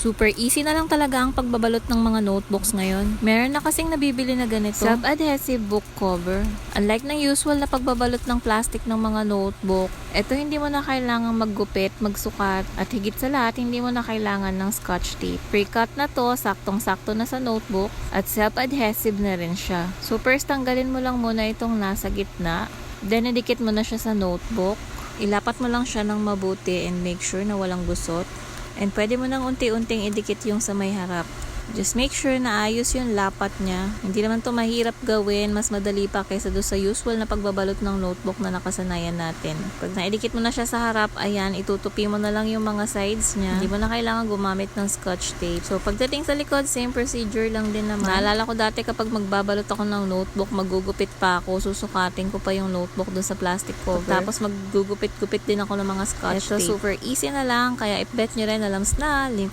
Super easy na lang talaga ang pagbabalot ng mga notebooks ngayon. Meron na kasing nabibili na ganito, self-adhesive book cover. Unlike ng usual na pagbabalot ng plastic ng mga notebook, ito hindi mo na kailangang maggupit, magsukat, at higit sa lahat, hindi mo na kailangan ng scotch tape. Pre-cut na to, saktong-sakto na sa notebook, at self-adhesive na rin siya. So first, tanggalin mo lang muna itong nasa gitna, then idikit mo na siya sa notebook. Ilapat mo lang siya ng mabuti and make sure na walang gusot. And pwede mo nang unti-unting idikit yung sa may harap. Just make sure na ayos yung lapat niya. Hindi naman to mahirap gawin, mas madali pa kaysa do sa usual na pagbabalot ng notebook na nakasanayan natin. Pag naidikit mo na siya sa harap, ayan, itutupi mo na lang yung mga sides niya. Hindi mo na kailangan gumamit ng scotch tape. So pagdating sa likod, same procedure lang din naman. Naalala ko dati kapag magbabalot ako ng notebook, magugupit pa ako, susukatin ko pa yung notebook dun sa plastic cover. Tapos maggugupit-gupit din ako ng mga scotch tape. So super easy na lang, kaya i-bet nyo rin, alams na, link